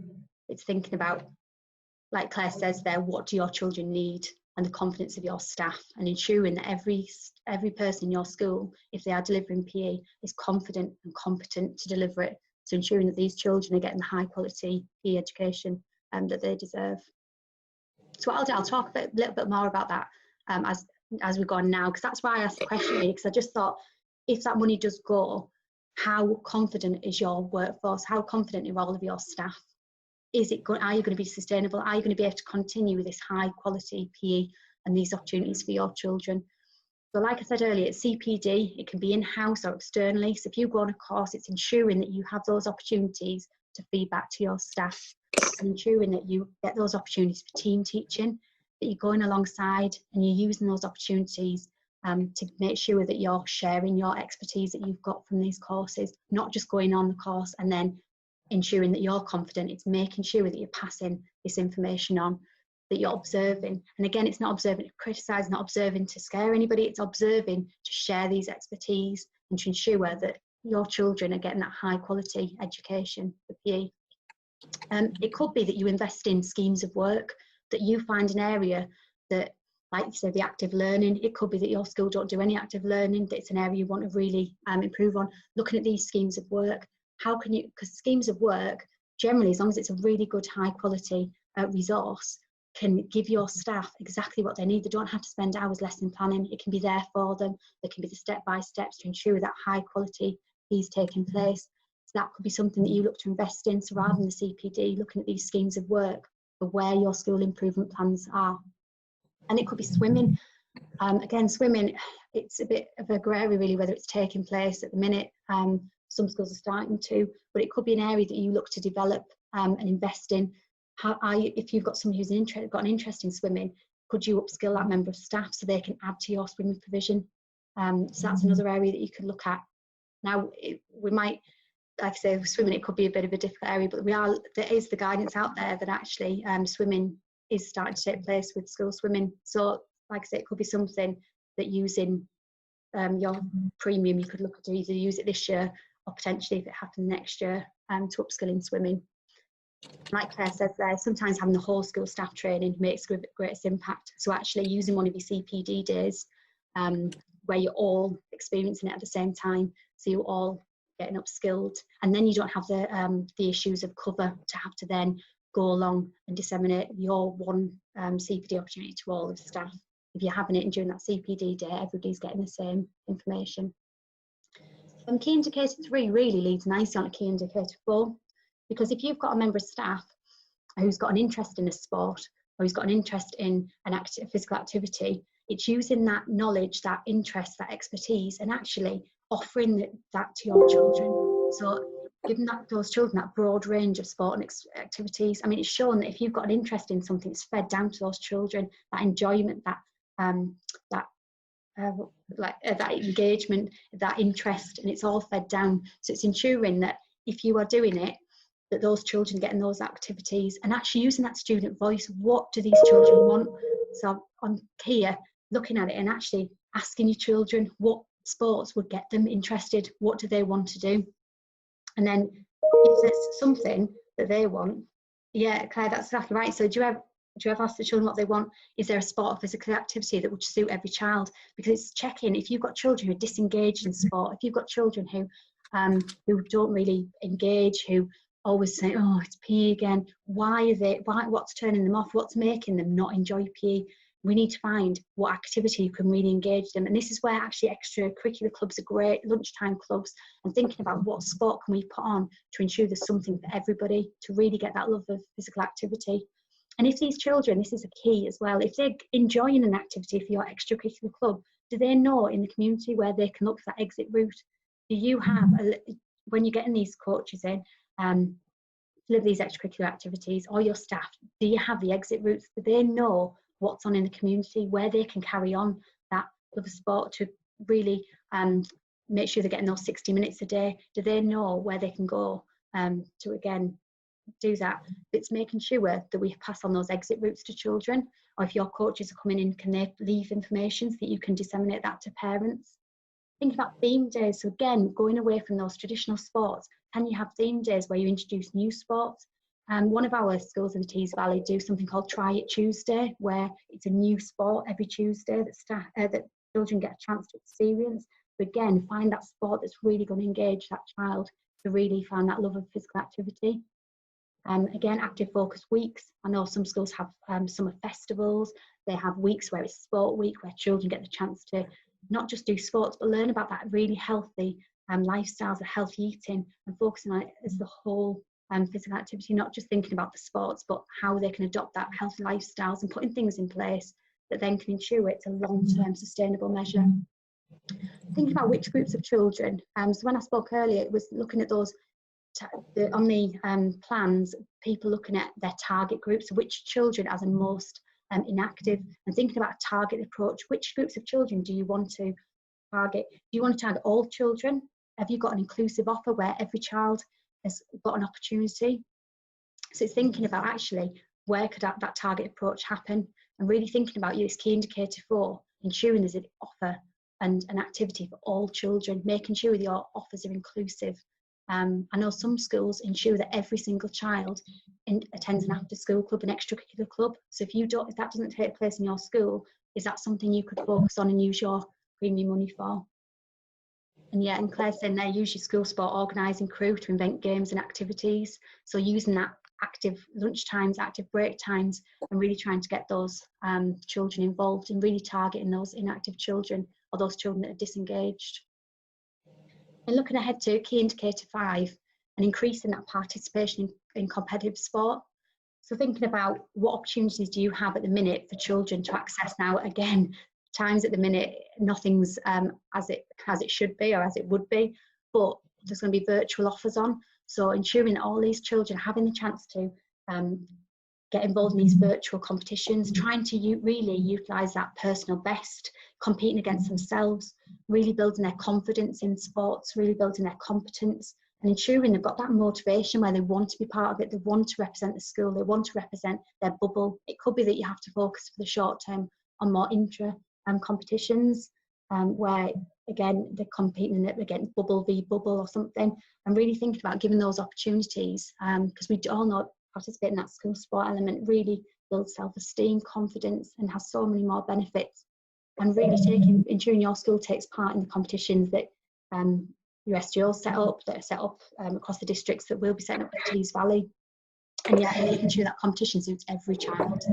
it's thinking about, like Claire says there, what do your children need, and the confidence of your staff, and ensuring that every person in your school, if they are delivering PE, is confident and competent to deliver it. So ensuring that these children are getting the high quality PE education that they deserve. So what I'll do, I'll talk a little bit more about that as we go on now, because that's why I asked the question, really, because I just thought, if that money does go, how confident is your workforce? How confident are all of your staff? Are you going to be sustainable? Are you going to be able to continue with this high quality PE and these opportunities for your children? So like I said earlier, it's CPD, it can be in-house or externally. So if you go on a course, it's ensuring that you have those opportunities to feed back to your staff, and ensuring that you get those opportunities for team teaching, that you're going alongside and you're using those opportunities to make sure that you're sharing your expertise that you've got from these courses, not just going on the course and then ensuring that you're confident. It's making sure that you're passing this information on, that you're observing. And again, it's not observing to criticise, not observing to scare anybody, it's observing to share these expertise and to ensure that your children are getting that high quality education for PE. It could be that you invest in schemes of work, that you find an area that, like you said, the active learning, it could be that your school don't do any active learning, that it's an area you want to really improve on. Looking at these schemes of work, how can you, because schemes of work, generally, as long as it's a really good high quality resource, can give your staff exactly what they need. They don't have to spend hours lesson planning. It can be there for them. There can be the step-by-steps to ensure that high quality is taking place. So that could be something that you look to invest in. So rather than the CPD, looking at these schemes of work for where your school improvement plans are. And it could be swimming. Again, swimming, it's a bit of a grey area really, whether it's taking place at the minute. Some schools are starting to, but it could be an area that you look to develop and invest in. If you've got somebody who's got an interest in swimming, could you upskill that member of staff so they can add to your swimming provision? So that's another area that you could look at. Now, we might, like I say, swimming, it could be a bit of a difficult area, but there is the guidance out there that actually swimming is starting to take place with school swimming. So, like I say, it could be something that using your premium, you could look to either use it this year or potentially, if it happened next year, to upskill in swimming. Like Claire said there, sometimes having the whole school staff training makes the greatest impact. So actually using one of your CPD days where you're all experiencing it at the same time, so you're all getting upskilled, and then you don't have the issues of cover to have to then go along and disseminate your one CPD opportunity to all of the staff. If you're having it during that CPD day, everybody's getting the same information. And key indicator 3 really leads nicely on to key indicator 4, because if you've got a member of staff who's got an interest in a sport or who's got an interest in a physical activity, it's using that knowledge, that interest, that expertise, and actually offering that to your children. So giving those children that broad range of sport and activities. I mean, it's shown that if you've got an interest in something, it's fed down to those children, that enjoyment, that engagement, that interest, and it's all fed down. So it's ensuring that if you are doing it, that those children getting those activities and actually using that student voice. What do these children want? So on here, looking at it and actually asking your children what sports would get them interested, what do they want to do? And then if there's something that they want, yeah, Claire, that's exactly right. So do you ever ask the children what they want? Is there a sport or physical activity that would suit every child? Because it's checking, if you've got children who are disengaged in sport, if you've got children who don't really engage, who always say, oh, it's PE again, what's turning them off, what's making them not enjoy PE? We need to find what activity can really engage them. And this is where actually extracurricular clubs are great, lunchtime clubs, and thinking about what sport can we put on to ensure there's something for everybody to really get that love of physical activity. And if these children, this is a key as well, if they're enjoying an activity for your extracurricular club, do they know in the community where they can look for that exit route? Do you have, when you're getting these coaches in, live these extracurricular activities, or your staff, do you have the exit routes? Do they know what's on in the community, where they can carry on that other sport to really make sure they're getting those 60 minutes a day? Do they know where they can go to again do that? It's making sure that we pass on those exit routes to children, or if your coaches are coming in, can they leave information so that you can disseminate that to parents? Think about theme days. So again, going away from those traditional sports, can you have theme days where you introduce new sports? One of our schools in the Tees Valley do something called Try It Tuesday, where it's a new sport every Tuesday that children get a chance to experience. But again, find that sport that's really going to engage that child to really find that love of physical activity. Again, active focus weeks. I know some schools have summer festivals. They have weeks where it's sport week, where children get the chance to not just do sports, but learn about that really healthy lifestyles of healthy eating, and focusing on it as the whole physical activity, not just thinking about the sports, but how they can adopt that healthy lifestyles and putting things in place that then can ensure it's a long-term sustainable measure. Thinking about which groups of children. So when I spoke earlier, it was looking at those on the plans, people looking at their target groups, which children are the most inactive, and thinking about a target approach. Which groups of children do you want to target? Do you want to target all children? Have you got an inclusive offer where every child has got an opportunity? So it's thinking about actually where could that target approach happen, and really thinking about its key indicator for ensuring there's an offer and an activity for all children, making sure your offers are inclusive. I know some schools ensure that every single child attends an after school club, an extracurricular club. So if that doesn't take place in your school, is that something you could focus on and use your premium money for? And yeah, and Claire's saying there, use your school sport organising crew to invent games and activities. So using that active lunch times, active break times, and really trying to get those children involved and really targeting those inactive children or those children that are disengaged. And looking ahead to key indicator 5 and increasing that participation in competitive sport. So thinking about what opportunities do you have at the minute for children to access now? Again, times at the minute, nothing's as it should be or as it would be, but there's going to be virtual offers on. So ensuring that all these children are having the chance to get involved in these virtual competitions, trying to really utilise that personal best, competing against themselves, really building their confidence in sports, really building their competence, and ensuring they've got that motivation where they want to be part of it, they want to represent the school, they want to represent their bubble. It could be that you have to focus for the short term on more intra competitions, where again they're competing against bubble v bubble or something, and really thinking about giving those opportunities, because we all know participating in that school sport element really builds self-esteem, confidence, and has so many more benefits. And really ensuring your school takes part in the competitions that your SGO set up, that are set up across the districts, that will be setting up at Tees Valley, and yeah, making sure that competition suits every child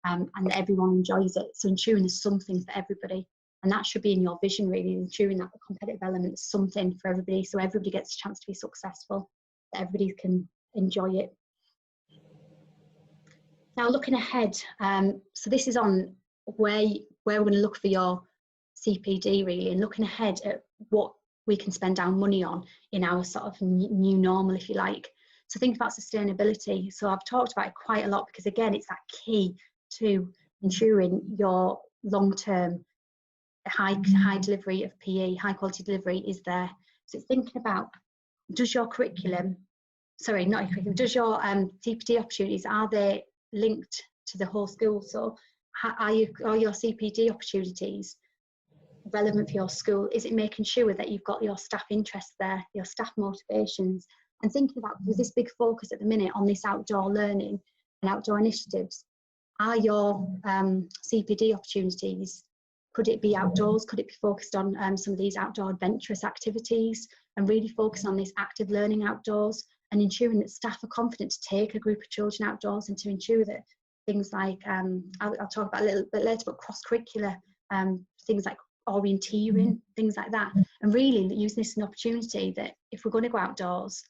and that everyone enjoys it. So ensuring there's something for everybody, and that should be in your vision really, ensuring that the competitive element is something for everybody, so everybody gets a chance to be successful, that everybody can enjoy it. Now looking ahead, so this is on where we're going to look for your CPD really, and looking ahead at what we can spend our money on in our sort of new normal, if you like. So think about sustainability. So I've talked about it quite a lot, because again, it's that key to ensuring your long-term high delivery of PE, high quality delivery is there. So it's thinking about, does your curriculum, sorry, not your curriculum, does your CPD opportunities, are they linked to the whole school? So are your CPD opportunities relevant for your school? Is it making sure that you've got your staff interest there, your staff motivations, and thinking about, with this big focus at the minute on this outdoor learning and outdoor initiatives, are your CPD opportunities, could it be outdoors? Could it be focused on some of these outdoor adventurous activities, and really focus on this active learning outdoors, and ensuring that staff are confident to take a group of children outdoors, and to ensure that things like, I'll talk about a little bit later, but cross-curricular things like orienteering, things like that, and really using this as an opportunity that if we're going to go outdoors,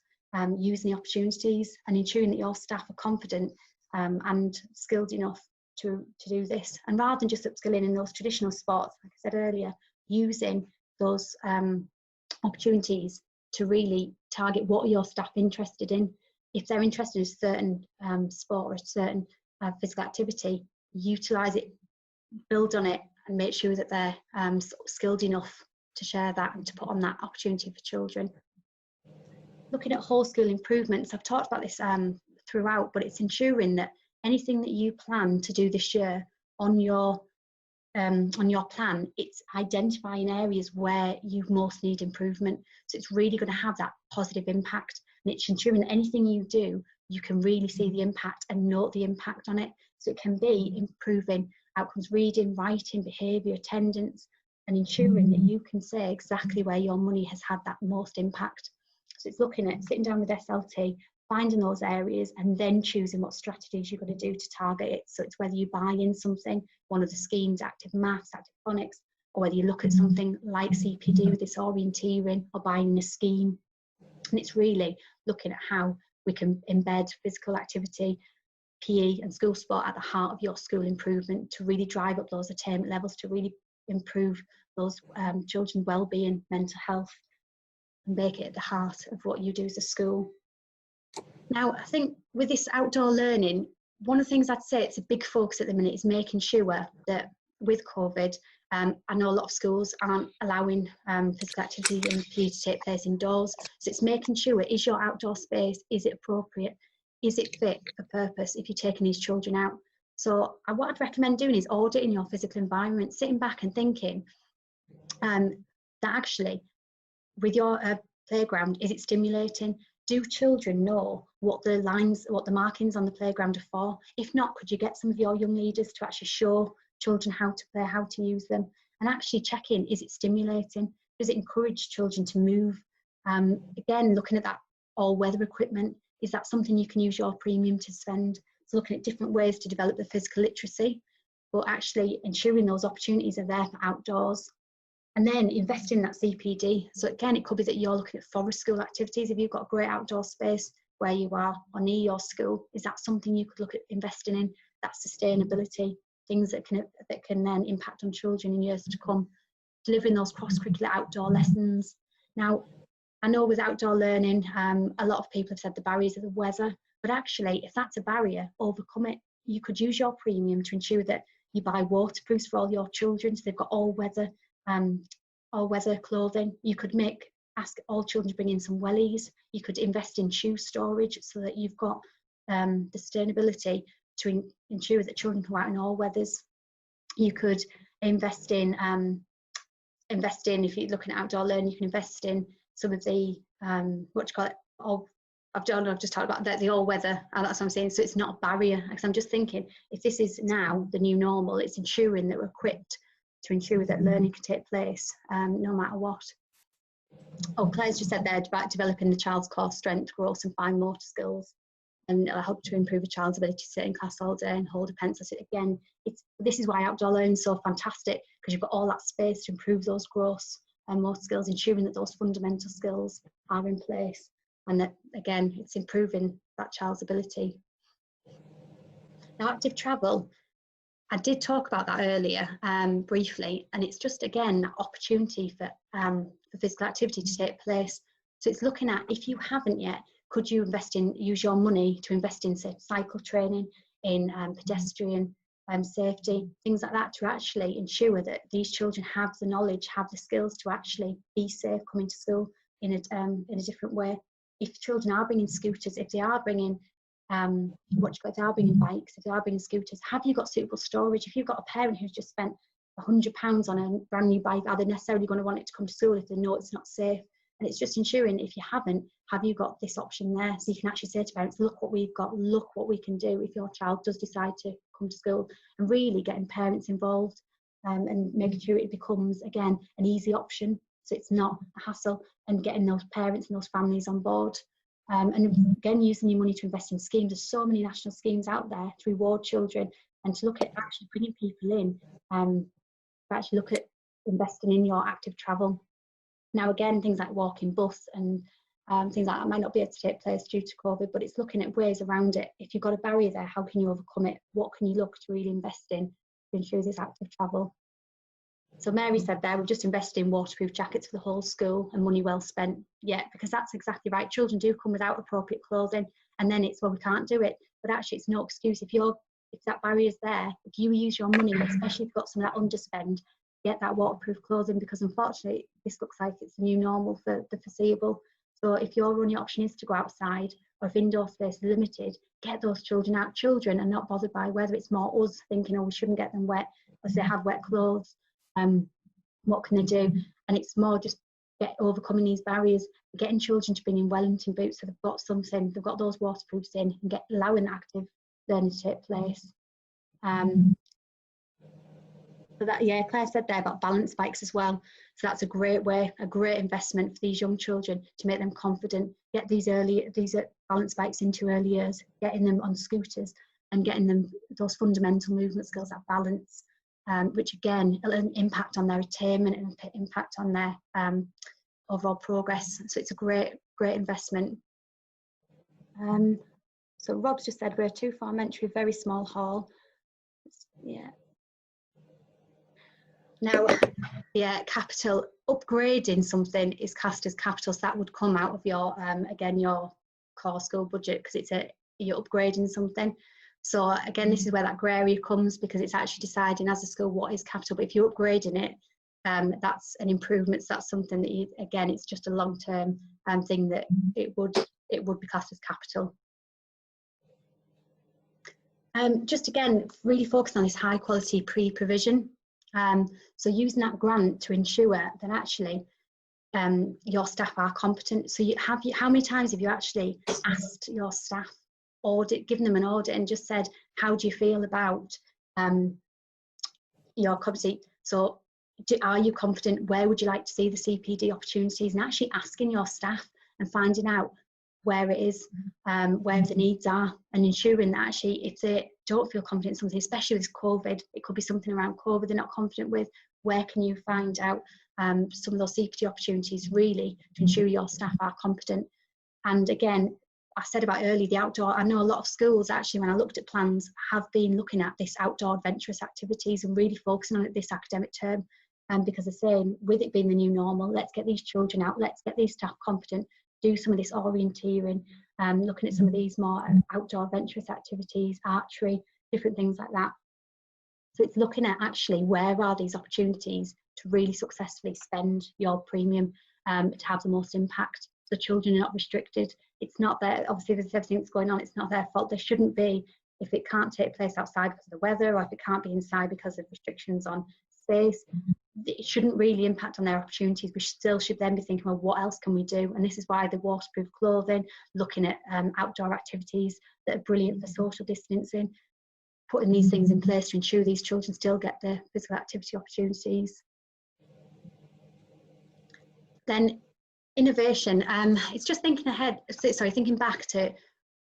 using the opportunities and ensuring that your staff are confident and skilled enough to do this, and rather than just upskilling in those traditional sports, like I said earlier, using those opportunities to really target what are your staff interested in. If they're interested in a certain sport or a certain physical activity, utilise it, build on it, and make sure that they're skilled enough to share that and to put on that opportunity for children. Looking at whole school improvements, I've talked about this throughout, but it's ensuring that anything that you plan to do this year on your plan, it's identifying areas where you most need improvement. So it's really going to have that positive impact, and it's ensuring that anything you do, you can really see the impact and note the impact on it. So it can be improving outcomes, reading, writing, behaviour, attendance, and ensuring that you can say exactly where your money has had that most impact. So it's looking at sitting down with SLT, finding those areas and then choosing what strategies you're going to do to target it. So it's whether you buy in something, one of the schemes, active maths, active phonics, or whether you look at something like CPD with this orienteering, or buying a scheme. And it's really looking at how we can embed physical activity, PE and school sport at the heart of your school improvement to really drive up those attainment levels, to really improve those children's well-being, mental health, and make it at the heart of what you do as a school. Now, I think with this outdoor learning, one of the things I'd say it's a big focus at the minute is making sure that with COVID, I know a lot of schools aren't allowing physical activity and PE to take place indoors. So it's making sure, is your outdoor space, is it appropriate? Is it fit for purpose if you're taking these children out? So what I'd recommend doing is auditing your physical environment, sitting back and thinking that actually with your playground, is it stimulating? Do children know what the lines, what the markings on the playground are for? If not, could you get some of your young leaders to actually show children how to play, how to use them, and actually check in, is it stimulating? Does it encourage children to move? Again, looking at that all-weather equipment, is that something you can use your premium to spend? So looking at different ways to develop the physical literacy, but actually ensuring those opportunities are there for outdoors. And then invest in that CPD. So again, it could be that you're looking at forest school activities. If you've got a great outdoor space where you are or near your school, is that something you could look at investing in? That sustainability, things that can then impact on children in years to come. Delivering those cross-curricular outdoor lessons. Now, I know with outdoor learning, a lot of people have said the barriers of the weather, but actually, if that's a barrier, overcome it. You could use your premium to ensure that you buy waterproofs for all your children, so they've got all-weather clothing. You could ask all children to bring in some wellies. You could invest in shoe storage so that you've got the sustainability to ensure that children can go out in all weathers. You could invest in, if you're looking at outdoor learning, you can invest in some of the, I've just talked about the all-weather, that's what I'm saying, so it's not a barrier, because I'm just thinking, if this is now the new normal, it's ensuring that we're equipped to ensure that learning can take place no matter what. Oh, Claire's just said there about developing the child's core strength, growth and fine motor skills, and it'll help to improve a child's ability to sit in class all day and hold a pencil. So again, this is why outdoor learning is so fantastic, because you've got all that space to improve those growth and motor skills, ensuring that those fundamental skills are in place, and that again, it's improving that child's ability. Now, active travel, I did talk about that earlier briefly, and it's just again that opportunity for physical activity to take place. So it's looking at, if you haven't yet, could you use your money to invest in, say, cycle training, in pedestrian safety, things like that, to actually ensure that these children have the knowledge, have the skills to actually be safe coming to school in a different way. If children are bringing scooters, if they are bringing if they are bringing bikes, if they are bringing scooters, have you got suitable storage? If you've got a parent who's just spent £100 on a brand new bike, are they necessarily going to want it to come to school if they know it's not safe? And it's just ensuring, if you haven't, have you got this option there? So you can actually say to parents, look what we've got, look what we can do if your child does decide to come to school, and really getting parents involved and making sure it becomes, again, an easy option, so it's not a hassle, and getting those parents and those families on board. And again, using your money to invest in schemes. There's so many national schemes out there to reward children, and to look at actually bringing people in, to actually look at investing in your active travel. Now, again, things like walking bus and things like that might not be able to take place due to COVID, but it's looking at ways around it. If you've got a barrier there, how can you overcome it? What can you look to really invest in to ensure this active travel? So Mary said there, we've just invested in waterproof jackets for the whole school, and money well spent. Yeah, because that's exactly right. Children do come without appropriate clothing, and then it's, well, we can't do it. But actually, it's no excuse. If that barrier's there, if you use your money, especially if you've got some of that underspend, get that waterproof clothing, because unfortunately, this looks like it's the new normal for the foreseeable. So if your only option is to go outside, or if indoor space is limited, get those children out. Children are not bothered by whether it's more us thinking, oh, we shouldn't get them wet, or if they have wet clothes. What can they do? And it's more just overcoming these barriers, getting children to bring in Wellington boots, so they've got something, they've got those waterproofs in, and allowing active learning to take place. So that, yeah, Claire said there about balance bikes as well. So that's a great way, a great investment for these young children to make them confident. Get these balance bikes into early years, getting them on scooters and getting them those fundamental movement skills, that balance, which again will impact on their attainment and impact on their overall progress. So it's a great investment. So Rob's just said we're a 2-form entry, very small hall. Yeah. Now, yeah, capital, upgrading something is classed as capital, so that would come out of your, again, your core school budget, because you're upgrading something. So again, this is where that grey area comes, because it's actually deciding as a school what is capital. But if you're upgrading it, that's an improvement. So that's something that again, it's just a long-term thing that it would be classed as capital. Just again, really focusing on this high quality pre-provision. So using that grant to ensure that actually your staff are competent. So how many times have you actually asked your staff, given them an audit and just said, how do you feel about your competency? So are you confident? Where would you like to see the CPD opportunities? And actually asking your staff and finding out where it is, where the needs are, and ensuring that actually if they don't feel confident in something, especially with COVID, it could be something around COVID they're not confident with, where can you find out some of those CPD opportunities really to ensure your staff are competent. And again, I said about earlier, the outdoor, I know a lot of schools actually, when I looked at plans, have been looking at this outdoor adventurous activities and really focusing on it this academic term. Because they're saying, with it being the new normal, let's get these children out, let's get these staff competent, do some of this orienteering, looking at some of these more outdoor adventurous activities, archery, different things like that. So it's looking at actually where are these opportunities to really successfully spend your premium to have the most impact. So children are not restricted. It's not their, obviously there's everything that's going on, it's not their fault. There shouldn't be, if it can't take place outside because of the weather, or if it can't be inside because of restrictions on space, it shouldn't really impact on their opportunities. We still should then be thinking, well, what else can we do? And this is why the waterproof clothing, looking at outdoor activities that are brilliant for social distancing, putting these things in place to ensure these children still get their physical activity opportunities. Then innovation, it's just thinking ahead, sorry, thinking back to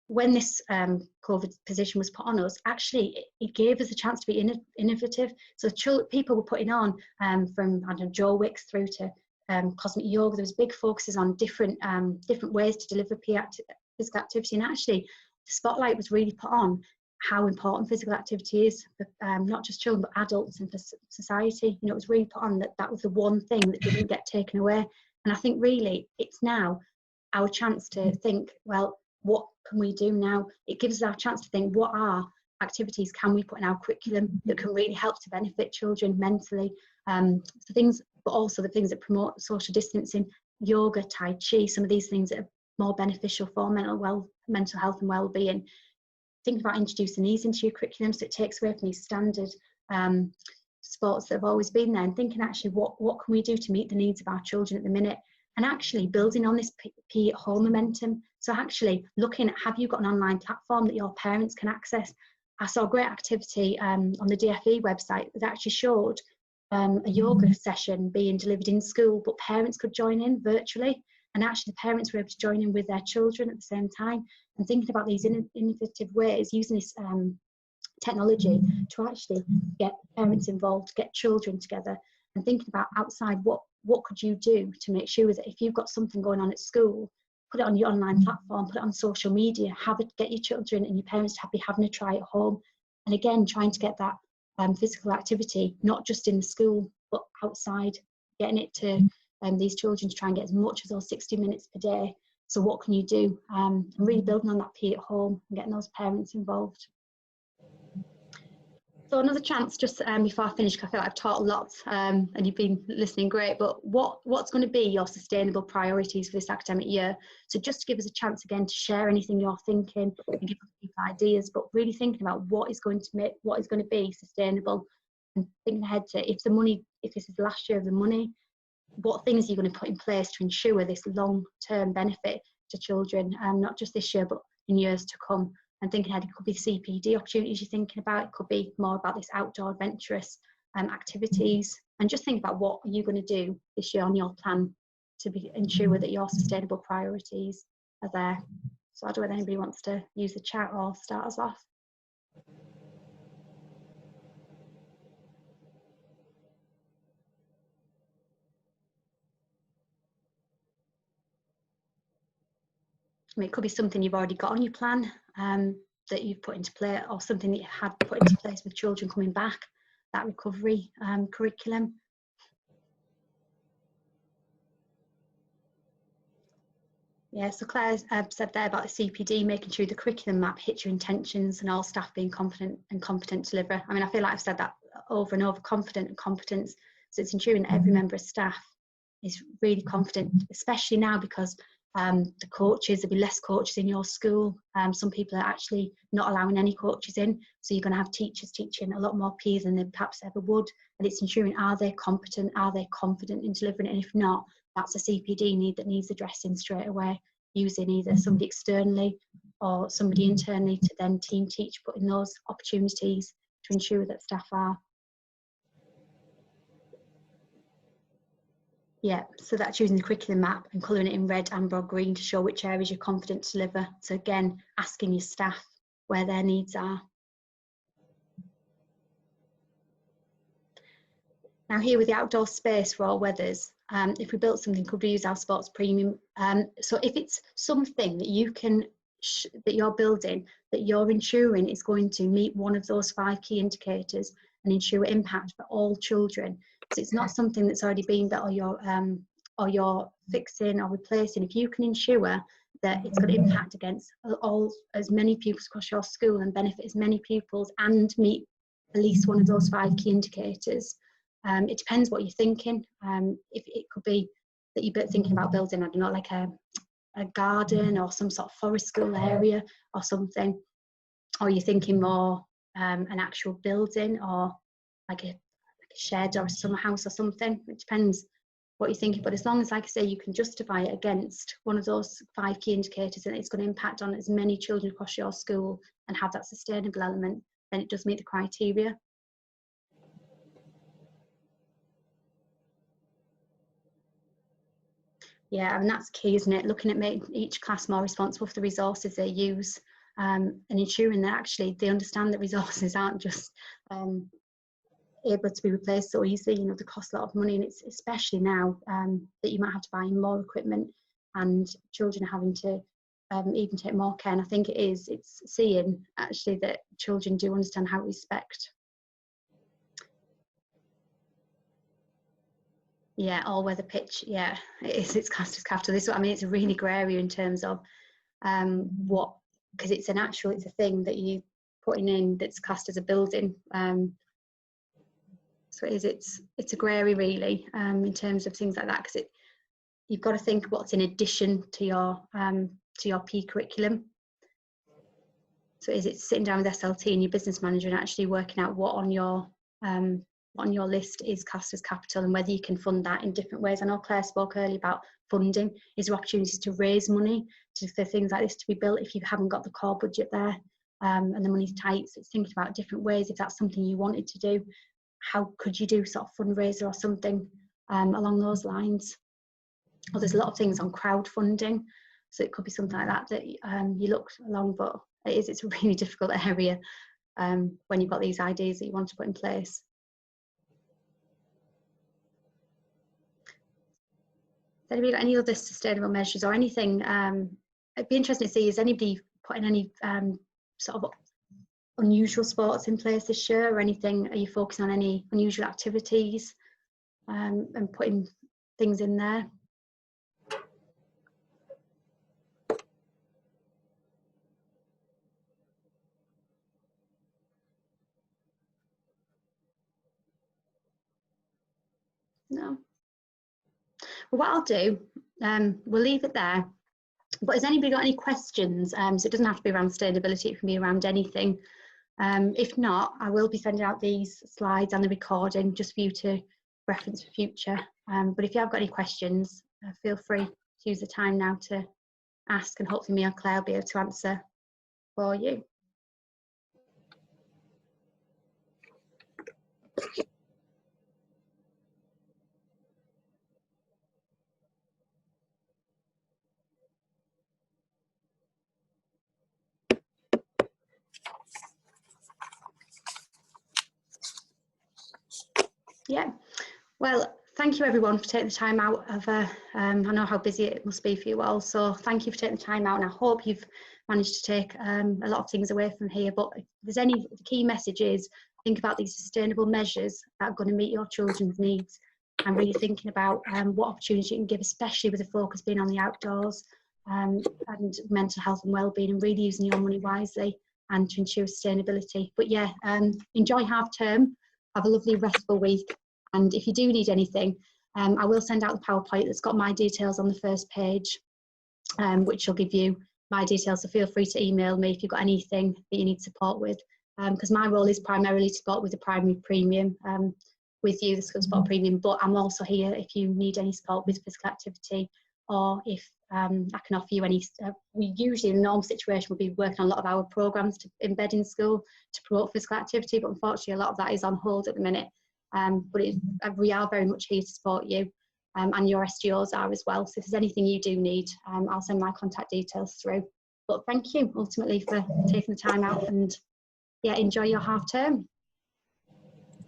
when this COVID position was put on us, actually it gave us a chance to be innovative. So people were putting on from, I don't know, Joe Wicks through to Cosmic Yoga. There was big focuses on different ways to deliver physical activity, and actually the spotlight was really put on how important physical activity is for not just children but adults and for society. You know, it was really put on that was the one thing that didn't get taken away. And I think really it's now our chance to think, well, what can we do now? It gives us our chance to think, what activities can we put in our curriculum that can really help to benefit children mentally? So things, but also the things that promote social distancing, yoga, Tai Chi, some of these things that are more beneficial for mental health and well-being. Think about introducing these into your curriculum so it takes away from these standard sports that have always been there, and thinking actually what can we do to meet the needs of our children at the minute, and actually building on this PE at home momentum. So actually looking at, have you got an online platform that your parents can access? I saw a great activity on the DFE website that actually showed a yoga session being delivered in school, but parents could join in virtually, and actually the parents were able to join in with their children at the same time, and thinking about these innovative ways, using this technology to actually get parents involved, get children together, and thinking about outside what could you do to make sure that if you've got something going on at school, put it on your online platform, put it on social media, get your children and your parents to be having a try at home. And again, trying to get that physical activity, not just in the school, but outside, getting it to these children to try and get as much as those 60 minutes per day. So what can you do? And really building on that PE at home and getting those parents involved. So another chance, just before I finish, 'cause I feel like I've taught a lot and you've been listening great, but what's going to be your sustainable priorities for this academic year? So just to give us a chance again to share anything you're thinking and give people ideas, but really thinking about what is going to be sustainable, and thinking ahead to if this is the last year of the money, what things are you going to put in place to ensure this long-term benefit to children, not just this year, but in years to come? And thinking ahead, it could be CPD opportunities you're thinking about, it could be more about this outdoor adventurous activities, and just think about what are you going to do this year on your plan to ensure that your sustainable priorities are there. So I don't know whether anybody wants to use the chat or start us off. I mean, it could be something you've already got on your plan that you've put into play, or something that you had put into place with children coming back, that recovery curriculum. Yeah, so Claire said there about the CPD, making sure the curriculum map hits your intentions and all staff being confident and competent to deliver. I mean, I feel like I've said that over and over, confident and competence. So it's ensuring that every member of staff is really confident, especially now because the coaches, there'll be less coaches in your school. Some people are actually not allowing any coaches in. So you're going to have teachers teaching a lot more peers than they perhaps ever would. And it's ensuring, are they competent? Are they confident in delivering it? And if not, that's a CPD need that needs addressing straight away, using either somebody externally or somebody internally to then team teach, putting those opportunities to ensure that staff are. Yeah, so that's using the curriculum map and colouring it in red, amber or green to show which areas you're confident to deliver. So again, asking your staff where their needs are. Now here with the outdoor space for all weathers, if we built something, could we use our sports premium? So if it's something that you can, that you're building, that you're ensuring is going to meet one of those 5 key indicators and ensure impact for all children. So it's not something that's already been built or you're fixing or replacing. If you can ensure that it's going to impact against as many pupils across your school and benefit as many pupils and meet at least one of those 5 key indicators. It depends what you're thinking. If it could be that you're thinking about building, I don't know, like a garden or some sort of forest school area or something, or you're thinking more an actual building or like a shed or a summer house or something. It depends what you're thinking, but as long as, like I say, you can justify it against one of those 5 key indicators and it's going to impact on as many children across your school and have that sustainable element, then it does meet the criteria. Yeah, and that's key, isn't it? Looking at making each class more responsible for the resources they use, and ensuring that actually they understand that resources aren't just able to be replaced so easily. You know, they cost a lot of money, and it's especially now that you might have to buy more equipment, and children are having to even take more care. And I think it's seeing actually that children do understand how to respect. Yeah, all weather pitch. Yeah, it's classed as capital. This, I mean, it's a really grey area in terms of what, because it's a thing that you putting in that's classed as a building. So it's a grey area really in terms of things like that, because you've got to think what's in addition to your P curriculum. So is it sitting down with SLT and your business manager and actually working out what on your list is classed as capital and whether you can fund that in different ways. I know Claire spoke earlier about funding. Is there opportunities to raise money for things like this to be built if you haven't got the core budget there and the money's tight? So it's thinking about different ways. If that's something you wanted to do, how could you do sort of fundraiser or something along those lines? Or there's a lot of things on crowdfunding. So it could be something like that you look along, but it's a really difficult area when you've got these ideas that you want to put in place. Has anybody got any other sustainable measures or anything? It'd be interesting to see, is anybody putting any sort of unusual sports in place this year or anything? Are you focusing on any unusual activities and putting things in there? No. Well, what I'll do, we'll leave it there. But has anybody got any questions? So it doesn't have to be around sustainability, it can be around anything. If not, I will be sending out these slides and the recording just for you to reference for future. But if you have got any questions, feel free to use the time now to ask, and hopefully me or Claire will be able to answer for you. Yeah. Well, thank you everyone for taking the time out of, I know how busy it must be for you all, so thank you for taking the time out, and I hope you've managed to take a lot of things away from here. But if there's any, the key message is think about these sustainable measures that are going to meet your children's needs, and really thinking about what opportunities you can give, especially with the focus being on the outdoors and mental health and wellbeing, and really using your money wisely and to ensure sustainability. But yeah, enjoy half term, have a lovely restful week. And if you do need anything, I will send out the PowerPoint that's got my details on the first page, which will give you my details. So feel free to email me if you've got anything that you need support with, because my role is primarily to support with the primary premium with you, the School Sport Premium, but I'm also here if you need any support with physical activity, or if I can offer you any, we usually in a normal situation will be working on a lot of our programmes to embed in school to promote physical activity, but unfortunately a lot of that is on hold at the minute. But we are very much here to support you, and your SGOs are as well. So if there's anything you do need, I'll send my contact details through. But thank you ultimately for taking the time out, and yeah, enjoy your half term.